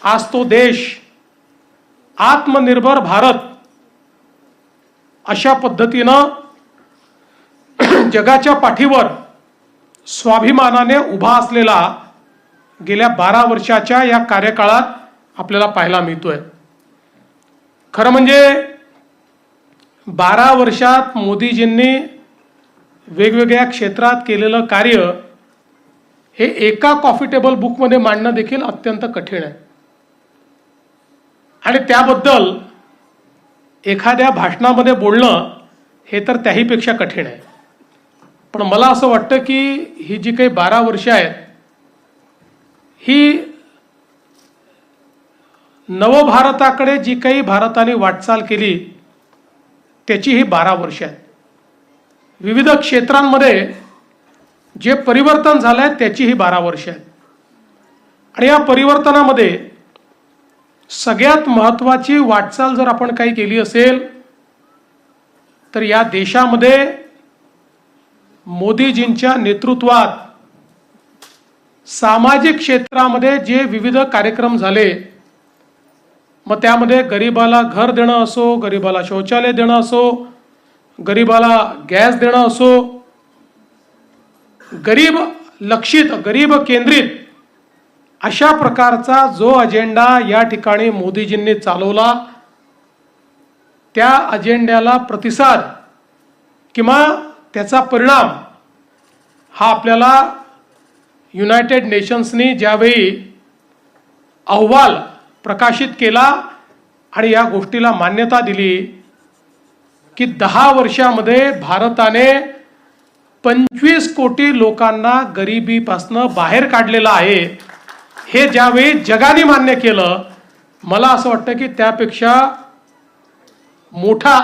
आज तो देश आत्मनिर्भर भारत अशा पद्धतीनं जगाच्या पाठीवर स्वाभिमानाने उभा असलेला गेल्या 12 वर्षाच्या या कार्यकाळात आपल्याला पाहायला मिळतोय। खरं म्हणजे 12 वर्षात मोदीजींनी वेगवेगळ्या क्षेत्रात केलेलं कार्य हे एका कॉफी टेबल बुकमध्ये मांडणं देखील अत्यंत कठीण आहे आणि त्याबद्दल एखाद्या भाषणामध्ये बोलणं हे तर त्याहीपेक्षा कठीण आहे। पण मला असं वाटतं की ही जी काही 12 वर्ष आहेत ही नवभारताकडे जी काही भारताने वाटचाल केली त्याची ही 12 वर्ष आहेत। विविध क्षेत्रांमध्ये जे परिवर्तन झालंय त्याची ही 12 वर्ष आहेत आणि या परिवर्तनामध्ये सगळ्यात महत्त्वाची वाटचाल जर आपण काही केली असेल तर या देशामध्ये मोदीजींच्या नेतृत्वात सामाजिक क्षेत्रामध्ये जे विविध कार्यक्रम झाले, मग त्यामध्ये गरीबाला घर देणं असो, गरीबाला शौचालय देणं असो, गरीबाला गॅस देणं असो, गरीब लक्षित गरीब केंद्रित अशा प्रकारचा जो अजेंडा या ठिकाणी मोदीजींनी चालवला, त्या अजेंड्याला प्रतिसाद किंवा त्याचा परिणाम हा आपल्याला युनायटेड नेशन्सनी ज्यावेळी अहवाल प्रकाशित केला आणि या गोष्टीला मान्यता दिली की 10 वर्षामध्ये भारताने 25 कोटी लोकांना गरिबीपासून बाहेर काढलेलं आहे, हे ज्यावेळी जगाने मान्य केलं, मला असं वाटतं की त्यापेक्षा मोठा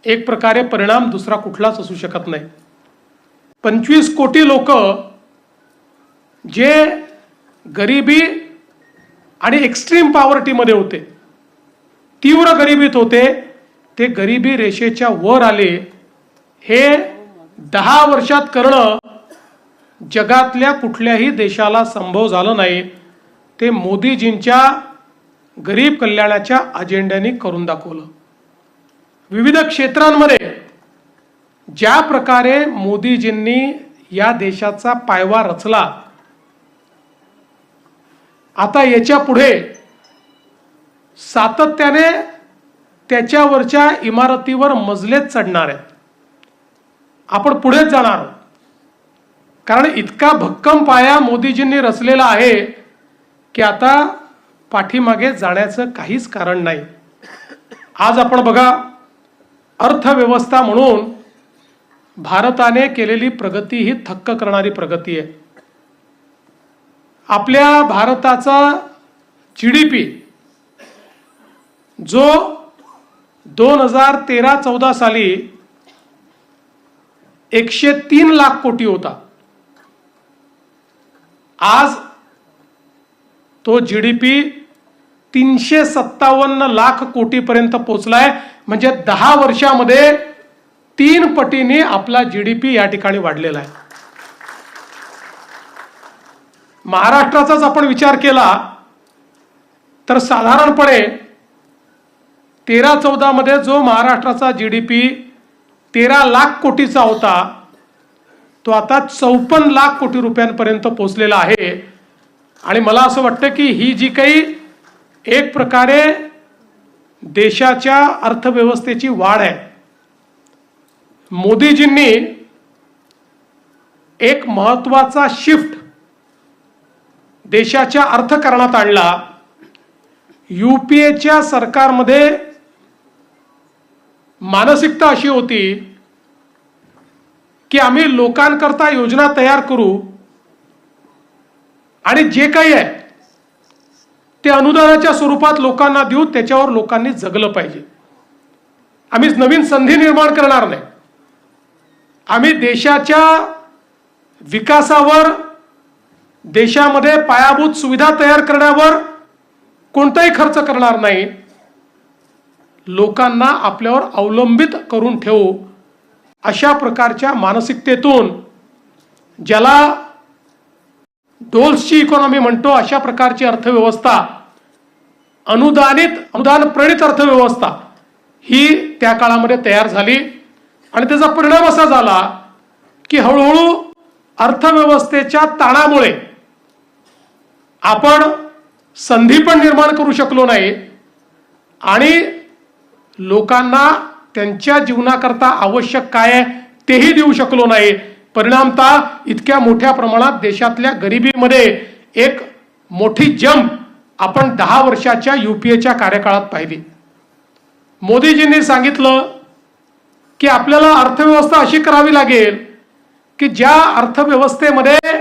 एक प्रकारे परिणाम दुसरा कुठलाच असू शकत नाही। 25 कोटी लोक जे गरिबी आणि एक्स्ट्रीम पॉवर्टीमध्ये होते, तीव्र गरिबीत होते, ते गरिबी रेषेच्या वर आले। हे 10 वर्षात करणं जगातल्या कुठल्याही देशाला संभव झालं नाही, ते मोदीजींच्या गरीब कल्याणाच्या अजेंड्याने करून दाखवलं। विविध क्षेत्रांमध्ये ज्या प्रकारे मोदीजींनी या देशाचा पायवा रचला, आता याच्या पुढे सातत्याने त्याच्यावरच्या इमारतीवर मजलेच चढणार आहेत। आपण पुढेच जाणार आहोत, कारण इतका भक्कम पाया मोदीजींनी रचलेला आहे की आता पाठीमागे जाण्याचं काहीच कारण नाही। आज आपण बघा, अर्थव्यवस्था म्हणून भारताने केलेली प्रगती ही थक्क करणारी प्रगती आहे। आपल्या भारताचा GDP जो 2013-14 साली 103 लाख कोटी होता, आज तो GDP 357 लाख कोटीपर्यंत पोहोचलाय। म्हणजे 10 वर्षामध्ये 3 पटीने आपला GDP या ठिकाणी वाढलेला आहे। महाराष्ट्राचाच आपण विचार केला तर साधारणपणे 13-14 मध्ये जो महाराष्ट्राचा GDP 13 लाख कोटीचा होता, तो आता 54 लाख कोटी रुपयांपर्यंत पोहोचलेला आहे। आणि मला असं वाटतं की ही जी काही एक प्रकारे देशाच्या अर्थव्यवस्थेची वाढ आहे, मोदीजींनी एक महत्त्वाचा शिफ्ट देशाच्या अर्थकारणात आणला। UPAच्या सरकारमध्ये मानसिकता अशी होती की आम्ही लोकांकरता योजना तयार करू आणि जे काही आहे ते अनुदानाच्या स्वरूपात लोकांना देऊ, त्याच्यावर लोकांनी जगलं पाहिजे। आम्ही नवीन संधी निर्माण करणार नाही, आम्ही देशाच्या विकासावर, देशामध्ये पायाभूत सुविधा तयार करण्यावर कोणताही खर्च करणार नाही, लोकांना आपल्यावर अवलंबित करून ठेवू, अशा प्रकारच्या मानसिकतेतून ज्याला डोल्सची इकॉनॉमी म्हणतो अशा प्रकारची अर्थव्यवस्था, अनुदान प्रणित अर्थव्यवस्था ही त्या काळामध्ये तयार झाली आणि त्याचा परिणाम असा झाला की हळूहळू अर्थव्यवस्थेच्या ताणामुळे आपण संधी पण निर्माण करू शकलो नाही आणि लोकांना त्यांच्या जीवनाकरता आवश्यक काय आहे तेही देऊ शकलो नाही. परिणामतः इतक्या मोठ्या प्रमाणात देशातल्या गरिबीमध्ये एक मोठी जंप आपण 10 वर्षाच्या युपीएच्या कार्यकाळात पाहिली. मोदीजींनी सांगितलं की आपल्याला अर्थव्यवस्था अशी करावी लागेल की ज्या अर्थव्यवस्थेमध्ये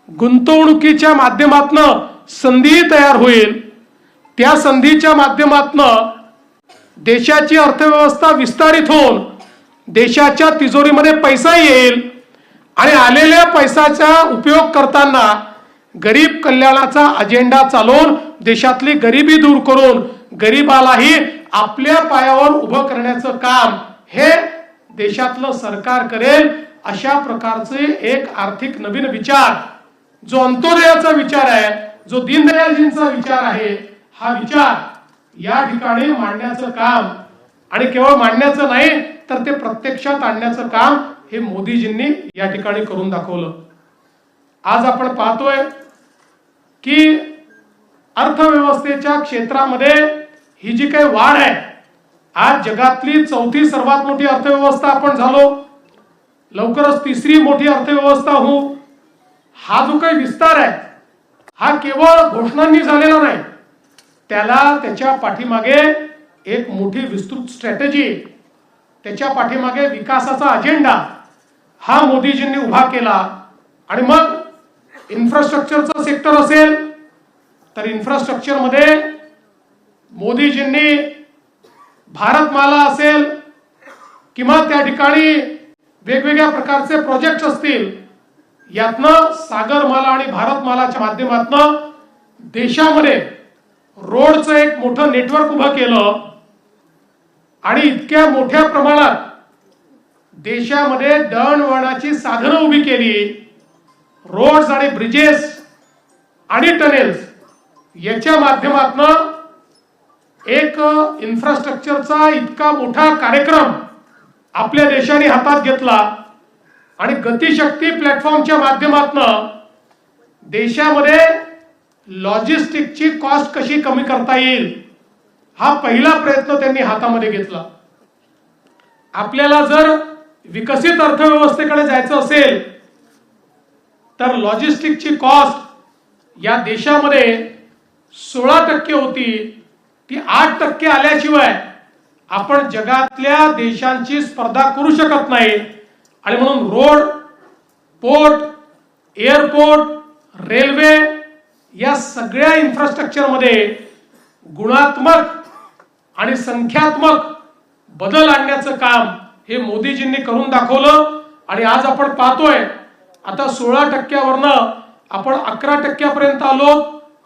गुंतवणुकीच्या माध्यमातनं संधी तयार होईल, त्या संधीच्या माध्यमातनं देशाची अर्थव्यवस्था विस्तारित होऊन देशाच्या तिजोरीमध्ये पैसा येईल आणि आलेल्या पैशाचा उपयोग करताना गरीब कल्याणाचा अजेंडा चालवून देशातली गरिबी दूर करून गरिबालाही आपल्या पायावर उभं करण्याचं काम हे देशातलं सरकार करेल. अशा प्रकारचे एक आर्थिक नवीन विचार, जो अंत्योदयाचा विचार आहे, जो दीनदयालजींचा विचार आहे, हा विचार या ठिकाणी मांडण्याचं काम आणि केवळ मांडण्याचं नाही तर ते प्रत्यक्षात आणण्याचं काम हे मोदीजींनी या ठिकाणी करून दाखवलं. आज आपण पाहतोय की अर्थव्यवस्थेच्या क्षेत्रामध्ये ही जी काही वाढ आहे, आज जगातली 4थी सर्वात मोठी अर्थव्यवस्था आपण झालो, लवकरच 3री मोठी अर्थव्यवस्था होऊ. हा जो काही विस्तार आहे हा केवळ घोषणांनी झालेला नाही, त्याच्या पाठीमागे एक मोठी विस्तृत स्ट्रॅटेजी, त्याच्या पाठीमागे विकासाचा अजेंडा हा मोदीजींनी उभा केला. आणि मग इन्फ्रास्ट्रक्चरचं सेक्टर असेल तर इन्फ्रास्ट्रक्चर मध्ये मोदीजींनी भारतमाला असेल किंवा त्या ठिकाणी वेगवेगळ्या प्रकारचे प्रोजेक्ट असतील, यातनं सागरमाला आणि भारतमालाच्या माध्यमातून देशामध्ये रोडचं एक मोठं नेटवर्क उभं केलं आणि इतक्या मोठ्या प्रमाणात देशामध्ये दळणवळणाची साधनं उभी केली. रोड्स आणि ब्रिजेस आणि टनेल्स याच्या माध्यमातून एक इन्फ्रास्ट्रक्चरचा इतका मोठा कार्यक्रम आपल्या देशाने हातात घेतला आणि गतिशक्ती प्लॅटफॉर्मच्या माध्यमातून देशामध्ये लॉजिस्टिकची कॉस्ट कशी कमी करता येईल हा पहिला प्रयत्न त्यांनी हातामध्ये घेतला. आपल्याला जर विकसित अर्थव्यवस्थेकडे जायचं असेल तर लॉजिस्टिकची कॉस्ट या देशामध्ये 16% होती, ती 8% आल्याशिवाय आपण जगातल्या देशांची स्पर्धा करू शकत नाही. आणि म्हणून रोड, पोर्ट, एअरपोर्ट, रेल्वे या सगळ्या इन्फ्रास्ट्रक्चरमध्ये गुणात्मक आणि संख्यात्मक बदल आणण्याचं काम हे मोदीजींनी करून दाखवलं. आणि आज आपण पाहतोय आता 16%वरनं आपण 11%पर्यंत आलो.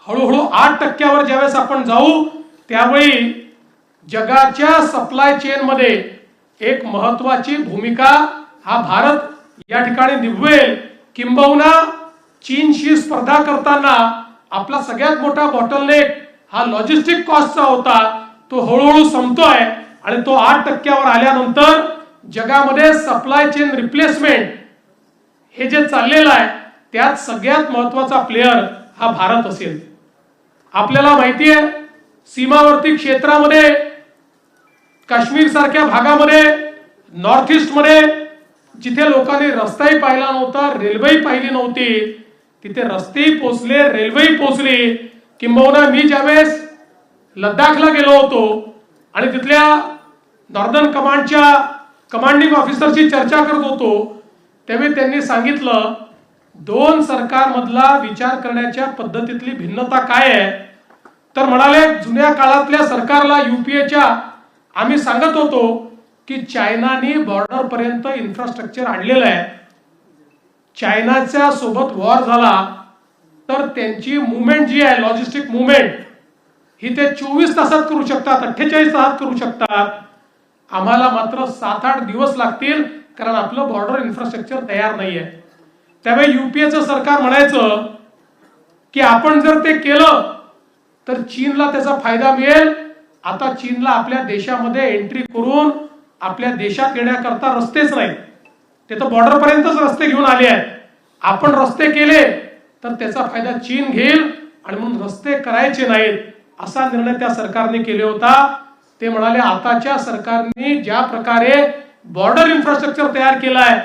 हळूहळू 8%वर ज्यावेळेस आपण जाऊ त्यावेळी जगाच्या सप्लाय चेन मध्ये एक महत्वाची भूमिका हा भारत या ठिकाणी निभवेल. किंबहुना चीनशी स्पर्धा करताना आपला सगळ्यात मोठा बॉटलनेक हा लॉजिस्टिक कॉस्टचा होता, तो हळूहळू संपतोय आणि तो 8%वर आल्यानंतर जगामध्ये सप्लाय चेन रिप्लेसमेंट हे जे चाललेलं आहे त्यात सगळ्यात महत्वाचा प्लेयर हा भारत असेल. आपल्याला माहिती आहे सीमावर्ती क्षेत्रामध्ये, काश्मीर सारख्या भागामध्ये, नॉर्थ ईस्ट मध्ये जिथे लोकांनी रस्ताही पाहिला नव्हता, रेल्वेही पाहिली नव्हती, तिथे रस्तेही पोचले, रेल्वेही पोचली. किंबहुना मी ज्यावेळेस लडाखला गेलो होतो आणि तिथल्या नॉर्दर्न कमांडच्या कमांडिंग ऑफिसरशी चर्चा करत होतो त्यावेळी त्यांनी सांगितलं 2 सरकारमधला विचार करण्याच्या पद्धतीतली भिन्नता काय आहे. तर म्हणाले जुन्या काळातल्या सरकारला युपीएच्या आम्ही सांगत होतो की चायनाने बॉर्डर पर्यंत इन्फ्रास्ट्रक्चर आणलेलं आहे, चायनाच्या सोबत वॉर झाला तर त्यांची मुवमेंट जी आहे लॉजिस्टिक मुवमेंट ही ते 24 तासात करू शकतात, 48 तासात करू शकतात. आम्हाला मात्र 7-8 दिवस लागतील कारण आपलं बॉर्डर इन्फ्रास्ट्रक्चर तयार नाही आहे. त्यावेळी युपीएचं सरकार म्हणायचं की आपण जर ते केलं तर चीनला त्याचा फायदा मिळेल. आता चीनला आपल्या देशामध्ये एंट्री करून आपल्या देशात येण्याकरता रस्तेच नाहीत. ते तर बॉर्डर पर्यंतच रस्ते घेऊन आले आहेत. आपण रस्ते केले तर त्याचा फायदा चीन घेईल आणि म्हणून रस्ते करायचे नाहीत असा निर्णय त्या सरकारने केले होता. ते म्हणाले आताच्या सरकारने ज्या प्रकारे बॉर्डर इन्फ्रास्ट्रक्चर तयार केलाय,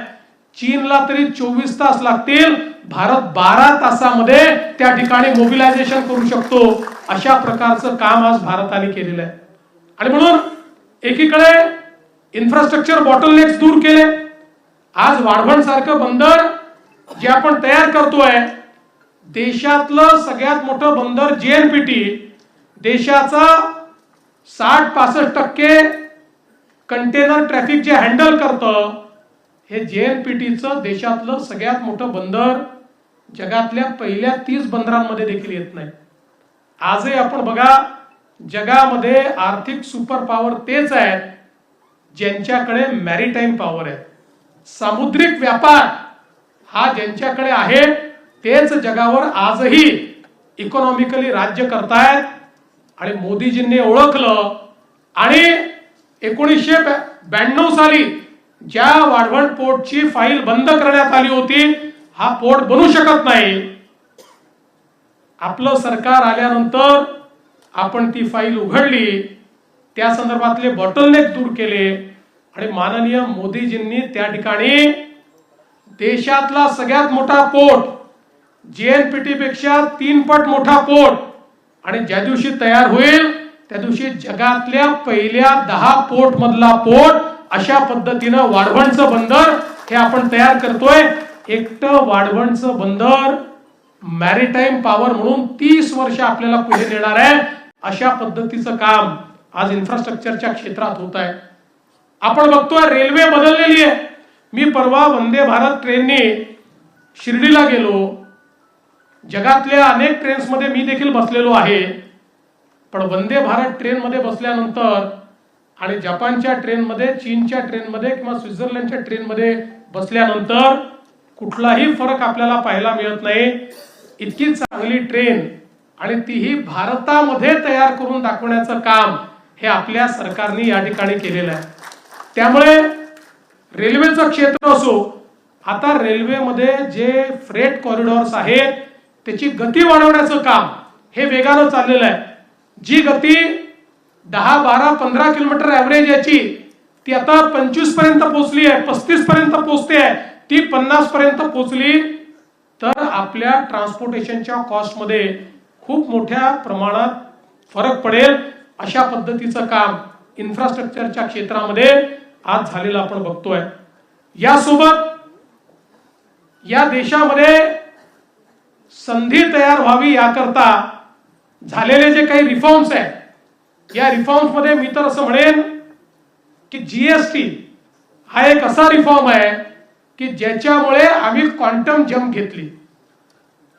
चीनला तरी 24 तास लागतील, भारत 12 तासामध्ये त्या ठिकाणी मोबिलायझेशन करू शकतो. अशा प्रकारचं काम आज भारताने केलेलं आहे. आणि म्हणून एकीकडे इन्फ्रास्ट्रक्चर बॉटलनेक्स दूर केले. आज वाढवण सारखं बंदर जे आपण तयार करतोय, देशातलं सगळ्यात मोठं बंदर जेएनपीटी, देशाचा 60-65% कंटेनर ट्रॅफिक जे हँडल करतं, हे जेएनपीटीचं देशातलं सगळ्यात मोठं बंदर जगातल्या पहिल्या 30 बंदरांमध्ये देखील येत नाही. आजही आपण बघा, जगामध्ये आर्थिक सुपर पॉवर तेच आहेत ज्यांच्याकडे मॅरीटाईम पॉवर आहे. सामुद्रिक व्यापार हा ज्यांच्याकडे आहे तेच जगावर आजही इकॉनॉमिकली राज्य करतायत. आणि मोदीजींनी ओळखलं आणि 1992 साली ज्या वाढवण पोर्टची फाईल बंद करण्यात आली होती, हा पोर्ट बनू शकत नाही, आपलं सरकार आल्यानंतर आपण ती फाईल उघडली, त्या संदर्भातले बॉटलनेक दूर केले आणि माननीय मोदीजींनी त्या ठिकाणी देशातला सगळ्यात मोठा पोर्ट, जेएनपीटी पेक्षा 3 पट मोठा पोर्ट, आणि ज्या दिवशी तयार होईल त्या दिवशी जगातल्या पहिल्या 10 पोर्ट मधला पोर्ट, अशा पद्धतीनं वाढवणचं बंदर हे आपण तयार करतोय. एकटं वाढवणचं बंदर मॅरीटाईम पॉवर म्हणून 30 वर्ष आपल्याला पुढे नेणार आहे. अशा पद्धतीचं काम आज इन्फ्रास्ट्रक्चरच्या क्षेत्रात होत आहे. आपण बघतोय रेल्वे बदललेली आहे. मी परवा वंदे भारत ट्रेनने शिर्डीला गेलो. जगातल्या अनेक ट्रेन्स मध्ये मी देखील बसलेलो आहे, पण वंदे भारत ट्रेन मध्ये बसल्यानंतर आणि जपानच्या ट्रेन मध्ये, चीनच्या ट्रेन मध्ये किंवा स्वित्झर्लंडच्या ट्रेन मध्ये बसल्यानंतर कुठलाही फरक आपल्याला पाहायला मिळत नाही. इतकी चांगली ट्रेन आणि तीही भारतामध्ये तयार करून दाखवण्याचं काम हे आपल्या सरकारने या ठिकाणी केलेलं आहे. त्यामुळे रेल्वेचं क्षेत्र असो, आता रेल्वेमध्ये जे फ्रेट कॉरिडॉर्स आहेत त्याची गती वाढवण्याचं काम हे वेगानं चाललेलं आहे. जी गती 10, 12, 15 किलोमीटर ऍव्हरेज याची, ती आता 25 पर्यंत पोहोचली आहे, 35 पर्यंत पोहोचते आहे, ती 50 पर्यंत पोहोचली तर आपल्या ट्रान्सपोर्टेशनच्या कॉस्ट मध्ये खूप मोठ्या प्रमाणात फरक पडेल. अशा पद्धतीचं काम इन्फ्रास्ट्रक्चरच्या क्षेत्रामध्ये आज झालेलं आपण बघतोय. यासोबत या देशामध्ये संधी तयार व्हावी याकरता झालेले जे काही रिफॉर्म्स आहेत, या रिफॉर्म्स मध्ये मी तर असं म्हणेन की जीएसटी हा एक असा रिफॉर्म आहे की ज्याच्यामुळे आम्ही क्वांटम जंप घेतली.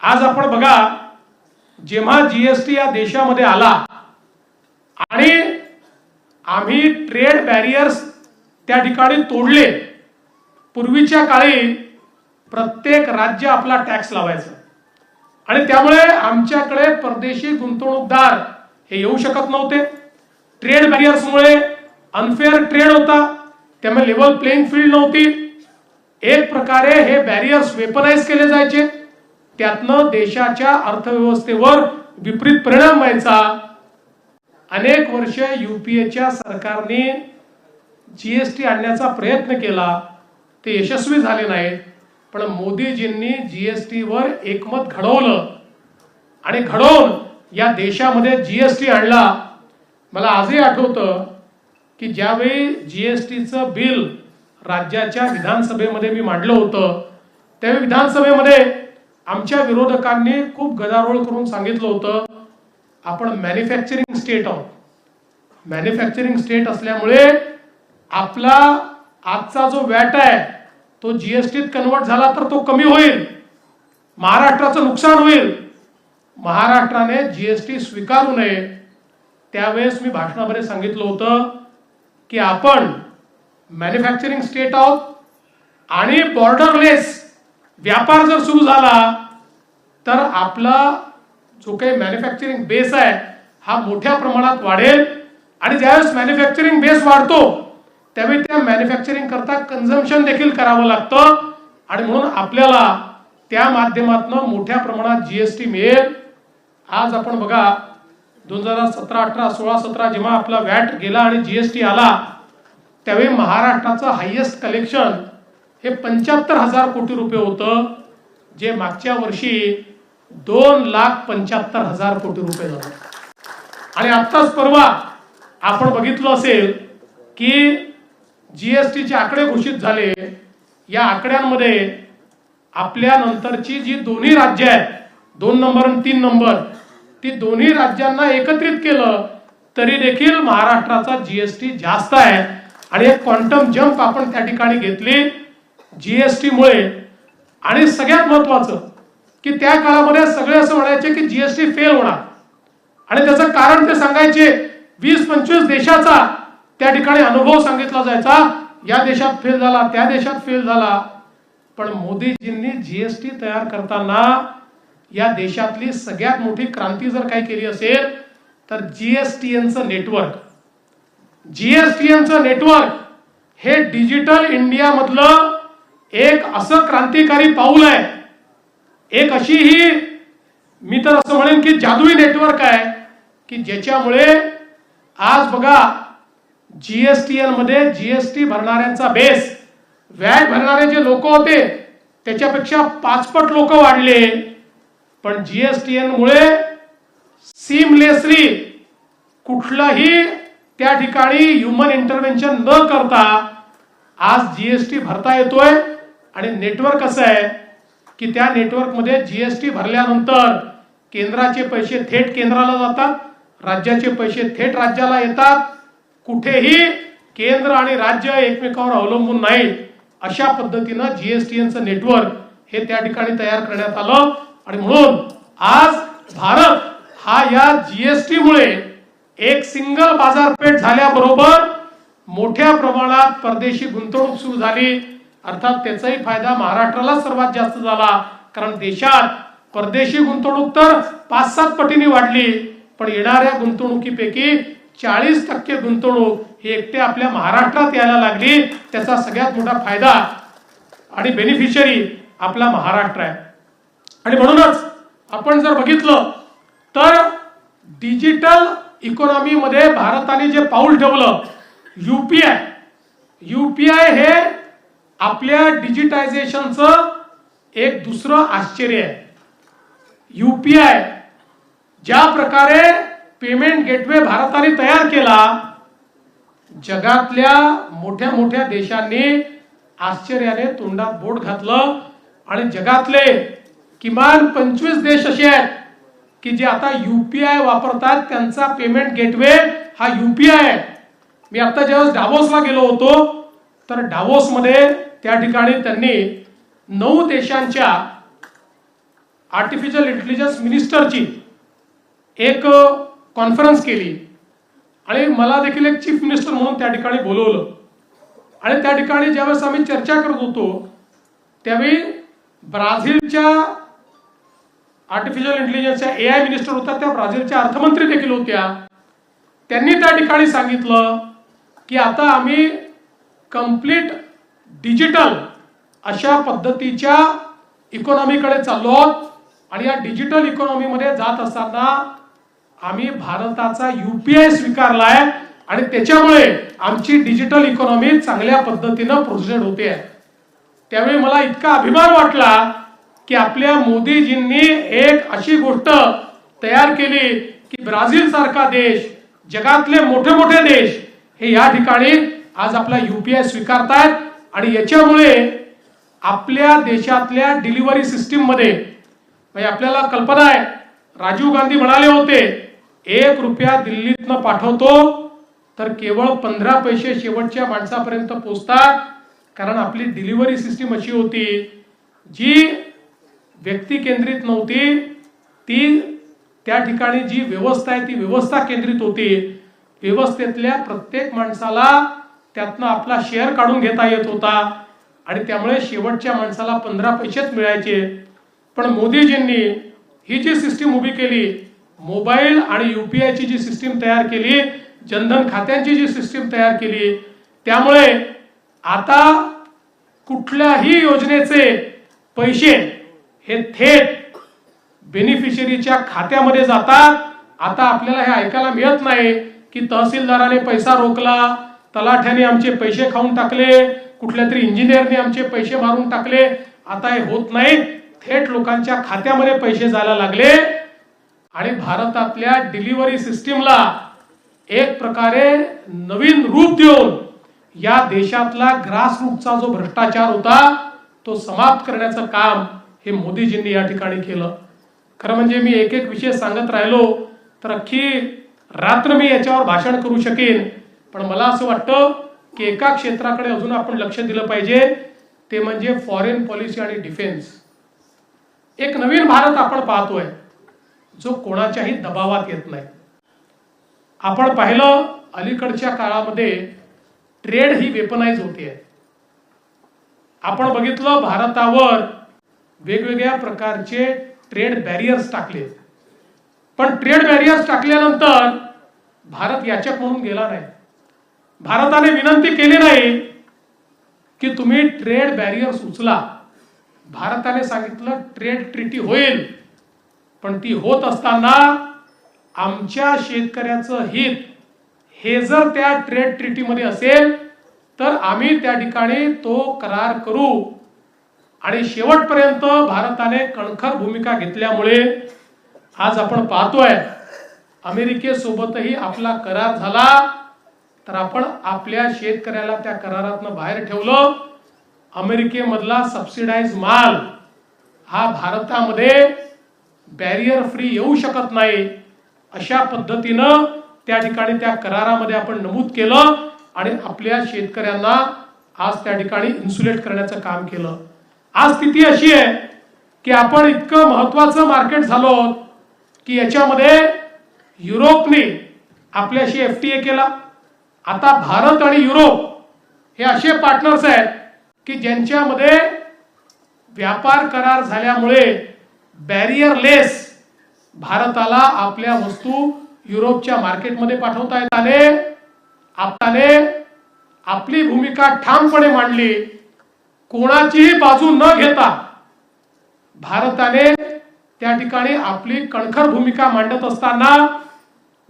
आज आपण बघा, जेव्हा जीएसटी या देशामध्ये आला आणि आम्ही ट्रेड बॅरियर्स त्या ठिकाणी तोडले. पूर्वीच्या काळी प्रत्येक राज्य आपला टॅक्स लावायचं आणि त्यामुळे आमच्याकडे परदेशी गुंतवणूकदार हे येऊ शकत नव्हते. ट्रेड बॅरियर्समुळे अनफेअर ट्रेड होता, त्यामुळे लेवल प्लेइंग फील्ड नव्हती. एक प्रकारे हे बॅरियर्स वेपनाइज केले जायचे, त्यातनं देशाच्या अर्थव्यवस्थेवर विपरीत परिणाम व्हायचा. अनेक वर्ष युपीएच्या सरकारने जीएसटी आणण्याचा प्रयत्न केला, ते यशस्वी झाले नाहीत. पण मोदीजींनी जीएसटी वर एकमत घडवलं आणि घडवून या देशामध्ये जीएसटी आणला. मला आजही आठवतं की ज्यावेळी जीएसटीचं बिल राज्याच्या विधानसभेमध्ये मी मांडलं होतं, त्यावेळी विधानसभेमध्ये आमच्या विरोधकांनी खूप गदारोळ करून सांगितलं होतं आपण मॅन्युफॅक्चरिंग स्टेट आहोत. मॅन्युफॅक्चरिंग स्टेट असल्यामुळे आपला आजचा जो वॅट आहे तो जीएसटीत कन्वर्ट झाला तर तो कमी होईल, महाराष्ट्राचं नुकसान होईल. महाराष्ट्राने जीएसटी स्वीकारू नये. त्यावेळेस मी भाषणामध्ये सांगितलं होतं की आपण मॅन्युफॅक्चरिंग स्टेट आहोत आणि बॉर्डरलेस व्यापार जर सुरू झाला तर आपला जो काही मॅन्युफॅक्चरिंग बेस आहे हा मोठ्या प्रमाणात वाढेल आणि ज्यावेळेस मॅन्युफॅक्चरिंग बेस वाढतो त्यावेळी त्या मॅन्युफॅक्चरिंग करता कन्झम्पशन देखील करावं लागतं आणि म्हणून आपल्याला त्या माध्यमातून मोठ्या प्रमाणात जीएसटी मिळेल. आज आपण बघा 2017, 18, 16, 17 जेव्हा आपला वॅट गेला आणि जीएसटी आला त्यावेळी महाराष्ट्राचं हायेस्ट कलेक्शन हे 75,000 कोटी रुपये होतं, जे मागच्या वर्षी 2,75,000 कोटी रुपये झालं. आणि आत्ताच परवा आपण बघितलं असेल की जीएसटीचे आकडे घोषित झाले. या आकड्यांमध्ये आपल्या नंतरची जी दोन्ही राज्य आहेत 2 नंबर आणि 3 नंबर ती दोन्ही राज्यांना एकत्रित केलं तरी देखील महाराष्ट्राचा जीएसटी जास्त आहे आणि एक क्वांटम जंप आपण त्या ठिकाणी घेतली जीएसटी मुळे. आणि सगळ्यात महत्वाचं की त्या काळामध्ये सगळे असं म्हणायचे की जीएसटी फेल होणार आणि त्याचं कारण ते सांगायचे 20-25 देशाचा त्या ठिकाणी अनुभव सांगितला जायचा, या देशात फेल झाला, त्या देशात फेल झाला. पण मोदीजींनी जीएसटी तयार करताना या देशातली सगळ्यात मोठी क्रांती जर काही केली असेल तर जीएसटीएनचं नेटवर्क हे डिजिटल इंडिया मधलं एक असं क्रांतिकारी पाऊल आहे. एक अशी ही मी तर असं म्हणेन की जादुई नेटवर्क आहे की ज्याच्यामुळे आज बघा जीएसटीएन मध्ये जीएसटी भरणाऱ्यांचा बेस, व्याज भरणारे जे लोक होते त्याच्यापेक्षा 5 पट लोक वाढले. पण जीएसटीएन मुळे सीमलेसली कुठलाही त्या ठिकाणी ह्युमन इंटरव्हेन्शन न करता आज जीएसटी भरता येतोय. आणि नेटवर्क असं आहे की त्या नेटवर्क मध्ये जीएसटी भरल्यानंतर केंद्राचे पैसे थेट केंद्राला जातात, राज्याचे पैसे थेट राज्याला येतात. कुठेही केंद्र आणि राज्य एकमेकांवर अवलंबून नाही अशा पद्धतीनं जीएसटीएनचं नेटवर्क हे त्या ठिकाणी तयार करण्यात आलं. आणि म्हणून आज भारत हा या जीएसटी मुळे एक सिंगल बाजारपेठ झाल्याबरोबर मोठ्या प्रमाणात परदेशी गुंतवणूक सुरू झाली. अर्थात त्याचाही फायदा महाराष्ट्राला सर्वात जास्त झाला कारण देशात परदेशी गुंतवणूक तर 5-7 पटीने वाढली, पण येणाऱ्या गुंतवणुकीपैकी 40% गुंतवणूक ही एकटे आपल्या महाराष्ट्रात यायला लागली. त्याचा सगळ्यात मोठा फायदा आणि बेनिफिशियरी आपला महाराष्ट्र आहे. आणि म्हणूनच आपण जर बघितलं तर डिजिटल इकॉनॉमी मध्ये भारताने जे पाऊल ठेवलं यूपीआय हे आपल्या डिजिटायझेशनचं एक दुसरं आश्चर्य आहे. यूपीआय ज्या प्रकारे पेमेंट गेटवे भारताने तयार केला, जगातल्या मोठ्या मोठ्या देशांनी आश्चर्याने तोंडात बोट घातलं. आणि जगातले किमान 25 देश असे आहेत की जे आता यूपीआय वापरतात, त्यांचा पेमेंट गेटवे हा यूपीआय आहे. मी आता जेव्हा डावोसला गेलो होतो तर डावोस मध्ये त्या ठिकाणी त्यांनी 9 देशांच्या आर्टिफिशियल इंटेलिजन्स मिनिस्टरची एक कॉन्फरन्स केली आणि मला देखील एक चीफ मिनिस्टर म्हणून त्या ठिकाणी बोलवलं. आणि त्या ठिकाणी ज्यावेळेस आम्ही चर्चा करत होतो त्यावेळी ब्राझीलच्या आर्टिफिशियल इंटेलिजन्सच्या एआय मिनिस्टर होत्या, त्या ब्राझीलच्या अर्थमंत्री देखील होत्या. त्यांनी त्या ठिकाणी सांगितलं की आता आम्ही कंप्लीट डिजिटल अशा पद्धतीच्या इकॉनॉमीकडे चाललो आहोत आणि या डिजिटल इकॉनॉमीमध्ये जात असताना आम्ही भारताचा यूपीआय स्वीकारलाय आणि त्याच्यामुळे आमची डिजिटल इकॉनॉमी चांगल्या पद्धतीनं प्रोसेड होते. त्यावेळी मला इतका अभिमान वाटला की आपल्या मोदीजींनी एक अशी गोष्ट तयार केली की ब्राझील सारखा देश, जगातले मोठे मोठे देश हे या ठिकाणी आज आपला यूपीआय स्वीकारतायत. आणि याच्यामुळे आपल्या देशातल्या डिलिव्हरी सिस्टीम मध्ये म्हणजे आपल्याला कल्पना आहे, राजीव गांधी म्हणाले होते 1 रुपया दिल्लीतनं पाठवतो तर केवळ 15 पैसे शेवटच्या माणसापर्यंत पोहोचतात. कारण आपली डिलिव्हरी सिस्टीम अशी होती जी व्यक्ती केंद्रित नव्हती, ती त्या ठिकाणी जी व्यवस्था आहे ती व्यवस्था केंद्रित होती. व्यवस्थेतल्या प्रत्येक माणसाला त्यातनं आपला शेअर काढून घेता येत होता आणि त्यामुळे शेवटच्या माणसाला 15 पैसेच मिळायचे. पण मोदीजींनी ही जी सिस्टीम उभी केली, मोबाईल आणि UPI ची जी सिस्टीम तयार केली, जनधन खात्यांची जी सिस्टीम तयार केली, त्यामुळे आता कुठल्याही योजनेचे पैसे हे थेट बेनिफिशरीच्या खात्यामध्ये जातात. आता आपल्याला हे ऐकायला मिळत नाही की तहसीलदाराने पैसा रोखला, तलाठ्याने आमचे पैसे खाऊन टाकले, कुठल्या तरी इंजिनियरने आमचे पैसे मारून टाकले. आता हे होत नाही, थेट लोकांच्या खात्यामध्ये पैसे जायला लागले. आणि भारतातल्या डिलिव्हरी सिस्टीमला एक प्रकारे नवीन रूप देऊन या देशातला ग्रासरूटचा जो भ्रष्टाचार होता तो समाप्त करण्याचं काम हे मोदीजींनी या ठिकाणी केलं. खरं म्हणजे मी एक एक विषय सांगत राहिलो तर अख्खी रात्र मी याच्यावर भाषण करू शकेन. पण मला असं वाटतं की एका क्षेत्राकडे अजून आपण लक्ष दिलं पाहिजे, ते म्हणजे फॉरेन पॉलिसी आणि डिफेन्स. एक नवीन भारत आपण पाहतोय जो कोणाच्याही दबावात येत नाही. आपण पाहिलं अलीकडच्या काळामध्ये ट्रेड ही वेपनाइज होते. आपण बघितलं भारतावर वेगवेगळ्या प्रकारचे ट्रेड बॅरियर्स टाकले. पण ट्रेड बॅरियर्स टाकल्यानंतर भारत याचक म्हणून गेला नाही. भारताने विनंती केली नाही की तुम्ही ट्रेड बॅरियर्स उचला. भारताने सांगितलं ट्रेड ट्रीटी होईल, पण ती होत असताना आमच्या शेतकऱ्याचं हित हे जर त्या ट्रेड ट्रीटीमध्ये असेल तर आम्ही त्या ठिकाणी तो करार करू. आणि शेवटपर्यंत भारताने कणखर भूमिका घेतल्यामुळे आज आपण पाहतोय अमेरिकेसोबतही आपला करार झाला, तर आपण आपल्या शेतकऱ्याला त्या करारातनं बाहेर ठेवलं. अमेरिकेमधला सबसिडाइज माल हा भारतामध्ये बॅरियर फ्री येऊ शकत नाही, अशा पद्धतीनं त्या ठिकाणी त्या करारामध्ये आपण नमूद केलं आणि आपल्या शेतकऱ्यांना आज त्या ठिकाणी इन्सुलेट करण्याचं काम केलं. आज स्थिती अशी आहे की आपण इतकं महत्वाचं मार्केट झालो की याच्यामध्ये युरोपने आपल्याशी FTA केला. आता भारत आणि युरोप हे असे पार्टनर्स आहेत की ज्यांच्यामध्ये व्यापार करार झाल्यामुळे बॅरियरलेस भारताला आपल्या वस्तू युरोपच्या मार्केटमध्ये पाठवता येताने आपली भूमिका ठामपणे मांडली. कोणाचीही बाजू न घेता भारताने त्या ठिकाणी आपली कणखर भूमिका मांडत असताना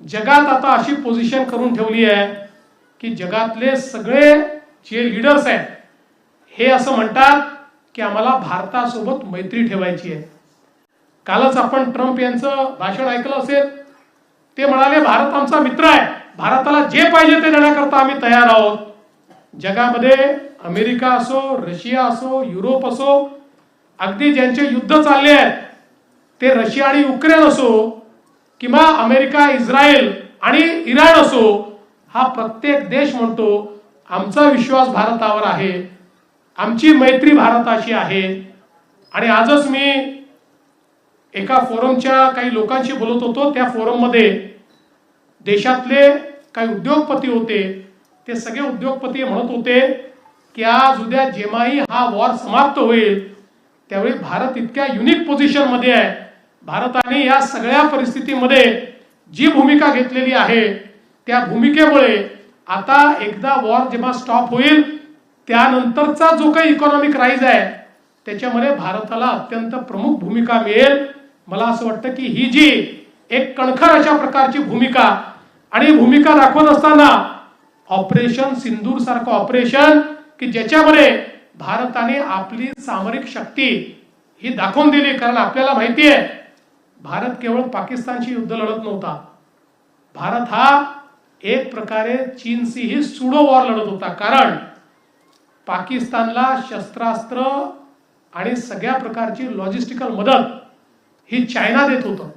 जगात आता अशी पोझिशन करून ठेवली आहे की जगातले सगळे जे लीडर्स आहेत हे असं म्हणतात की आम्हाला भारतासोबत मैत्री ठेवायची आहे. कालच आपण ट्रम्प यांचं भाषण ऐकलं असेल. ते म्हणाले भारत आमचा मित्र आहे, भारताला जे पाहिजे ते देण्याकरता आम्ही तयार आहोत. जगामध्ये अमेरिका असो, रशिया असो, युरोप असो, अगदी ज्यांचे युद्ध चालले आहेत ते रशिया आणि युक्रेन असो किंवा अमेरिका, इस्रायल आणि इराण असो, हा प्रत्येक देश म्हणतो आमचा विश्वास भारतावर आहे, आमची मैत्री भारताशी आहे. आणि आजच मी एका फोरमच्या काही लोकांशी बोलत होतो. त्या फोरममध्ये देशातले काही उद्योगपती होते. ते सगळे उद्योगपती म्हणत होते की आज उद्या जेव्हाही हा वॉर समाप्त होईल त्यावेळी भारत इतक्या युनिक पोझिशन मध्ये आहे. भारताने या सगळ्या परिस्थितीमध्ये जी भूमिका घेतलेली आहे त्या भूमिकेमुळे आता एकदा वॉर जेव्हा स्टॉप होईल त्यानंतरचा जो काही इकॉनॉमिक राईज आहे त्याच्यामध्ये भारताला अत्यंत प्रमुख भूमिका मिळेल. मला असं वाटतं की ही जी एक कणखर अशा प्रकारची भूमिका आणि भूमिका दाखवत असताना ऑपरेशन सिंदूर सारखं ऑपरेशन की ज्याच्यामध्ये भारताने आपली सामरिक शक्ती ही दाखवून दिली. कारण आपल्याला माहिती आहे भारत केवळ पाकिस्तानशी युद्ध लढत नव्हता. भारत हा एक प्रकारे चीनशीही सुडो वॉर लढत होता. कारण पाकिस्तानला शस्त्रास्त्र आणि सगळ्या प्रकारची लॉजिस्टिकल मदत ही चायना देत होतं.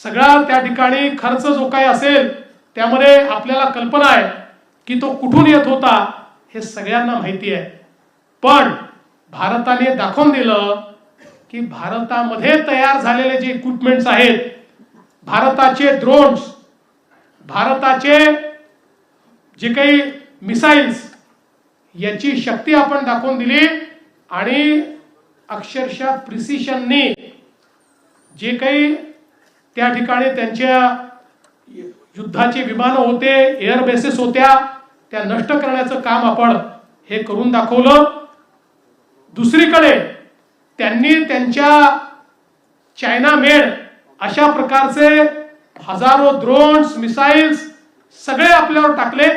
सगळा त्या ठिकाणी खर्च जो काही असेल त्यामध्ये आपल्याला कल्पना आहे की तो कुठून येत होता हे सगळ्यांना माहिती आहे. पण भारताने दाखवून दिलं की भारतामध्ये तयार झालेले जे इक्विपमेंट्स आहेत, भारताचे ड्रोन्स, भारताचे जे काही मिसाइल्स, याची शक्ती आपण दाखवून दिली आणि अक्षरशः प्रिसिशननी जे काही त्या ठिकाणी त्यांच्या युद्धाची विमानं होते, एअर बेसेस होत्या, त्या नष्ट करण्याचं काम आपण हे करून दाखवलं. दुसरीकडे त्यांनी त्यांच्या चायना मेड अशा प्रकारचे हजारो ड्रोन्स, मिसाइल्स सगळे आपल्यावर टाकले.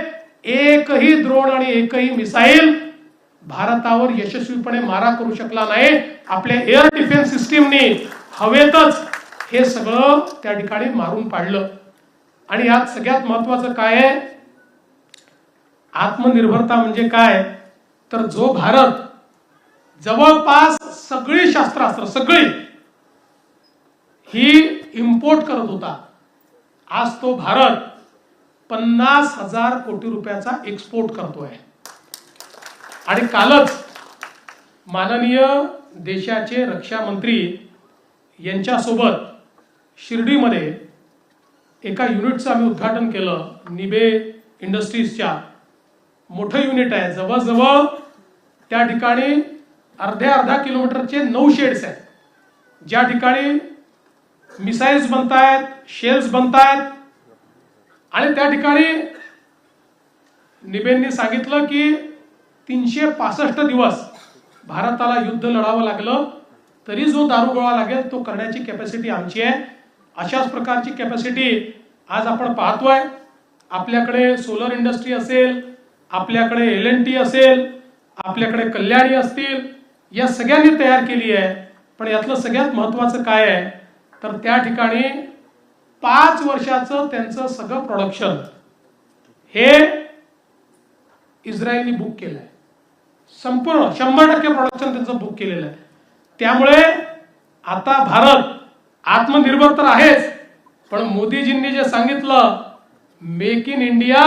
एकही ड्रोन आणि एकही मिसाईल भारतावर यशस्वीपणे मारा करू शकला नाही. आपल्या एअर डिफेन्स सिस्टीमने हवेतच हे सगळं त्या ठिकाणी मारून पाडलं. आणि यात सगळ्यात महत्वाचं काय आहे, आत्मनिर्भरता म्हणजे काय, तर जो भारत जवळपास सगळी शस्त्रास्त्र सगळी ही इम्पोर्ट करत होता, आज तो भारत 50,000 कोटी रुपयाचा एक्सपोर्ट करतोय. आणि कालच माननीय देशाचे रक्षा मंत्री यांच्यासोबत शिर्डीमध्ये एका युनिटचं आम्ही उद्घाटन केलं. निबे इंडस्ट्रीजच्या मोठं युनिट आहे, जवळजवळ त्या ठिकाणी अर्ध्या किलोमीटरचे 9 शेड्स आहेत, ज्या ठिकाणी मिसाइल्स बनतायत, शेल्स बनतायत. आणि त्या ठिकाणी निबेंनी सांगितलं की 365 दिवस भारताला युद्ध लढावं लागलं तरी जो दारुगोळा लागेल तो करण्याची कॅपॅसिटी आमची आहे. अशाच प्रकारची कॅपॅसिटी आज आपण पाहतोय. आपल्याकडे सोलर इंडस्ट्री असेल, आपल्याकडे LNT असेल, आपल्याकडे कल्याणी असतील, या सगळ्यांनी तयार केली आहे. पण यातलं सगळ्यात महत्वाचं काय आहे तर त्या ठिकाणी 5 वर्षाचं त्यांचं सगळं प्रोडक्शन हे इस्रायलनी बुक केलं आहे. संपूर्ण 100% प्रोडक्शन त्यांचं बुक केलेलं आहे. त्यामुळे आता भारत आत्मनिर्भर तर आहेच, पण मोदीजींनी जे सांगितलं make in India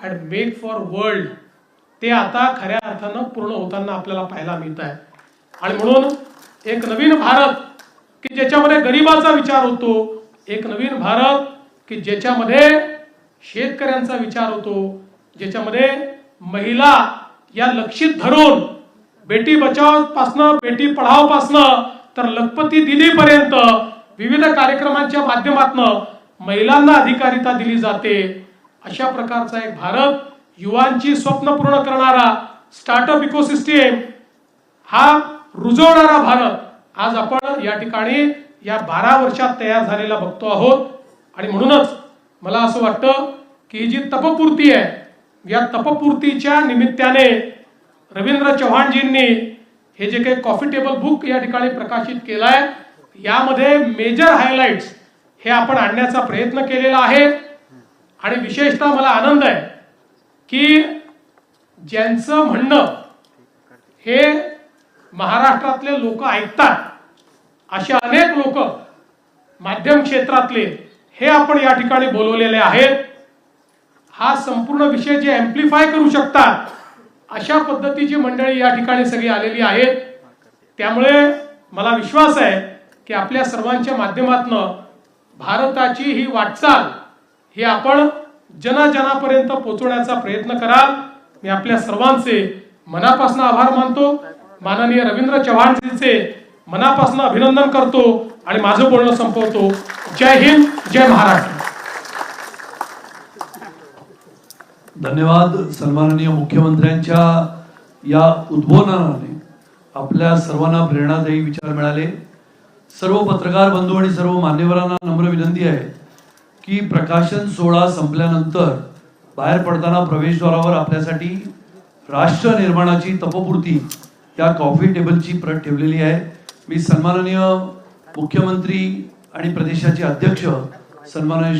and make for world, ते आता खऱ्या अर्थानं पूर्ण होताना आपल्याला पाहायला मिळत आहे. आणि म्हणून एक नवीन भारत की ज्याच्यामध्ये गरिबाचा विचार होतो, एक नवीन भारत की ज्याच्यामध्ये शेतकऱ्यांचा विचार होतो, ज्याच्यामध्ये महिला या लक्षित धरून बेटी बचाव पासनं बेटी पढाव पासनं तर लखपती दिदी पर्यंत विविध कार्यक्रमांच्या माध्यमातून महिलांना अधिकारिता दिली जाते. अशा प्रकारचा एक भारत, युवांची स्वप्न पूर्ण करणारा, स्टार्टअप इकोसिस्टीम हा रुजवणारा भारत आज आपण या ठिकाणी या 12 वर्षात तयार झालेला बघतो आहोत. आणि म्हणूनच मला असं वाटतं की ही जी तपपूर्ती आहे, या तपपूर्तीच्या निमित्ताने रवींद्र चव्हाणजींनी हे जे काही कॉफी टेबल बुक या ठिकाणी प्रकाशित केलाय, यामध्ये मेजर हायलाइट्स हे आपण आणण्याचा प्रयत्न केलेला आहे. आणि विशेषतः मला आनंद आहे की ज्यांचं म्हणणं हे महाराष्ट्रातले लोक ऐकतात, असे अनेक लोक माध्यम क्षेत्रातले हे आपण या ठिकाणी बोलवलेले आहेत. हा संपूर्ण विषय जे एम्प्लिफाय करू शकतात अशा पद्धतीची मंडळी या ठिकाणी सगळी आलेली आहेत. त्यामुळे मला विश्वास आहे की आपल्या सर्वांच्या माध्यमातून भारताची ही वाटचाल ही आपण जनाजनापर्यंत पोहोचवण्याचा प्रयत्न कराल. मी आपल्या सर्वांचे मनापासून आभार मानतो. माननीय रवींद्र चव्हाणजींचे मनापासून अभिनंदन करतो आणि माझं बोलणं संपवतो. जय हिंद, जय महाराष्ट्र. धन्यवाद. सन्माननीय मुख्यमंत्र्यांच्या या उद्बोधनाने आपल्या सर्वांना प्रेरणादायी विचार मिळाले. सर्व पत्रकार बंधू आणि सर्व मान्यवरांना नम्र विनंती आहे की प्रकाशन सोहळा संपल्यानंतर बाहेर पडताना प्रवेशद्वारावर आपल्यासाठी राष्ट्र निर्माणाची तपपूर्ती या कॉफी टेबलची प्रत ठेवलेली आहे. मी सन्माननीय मुख्यमंत्री आणि प्रदेशाचे अध्यक्ष सन्माननीय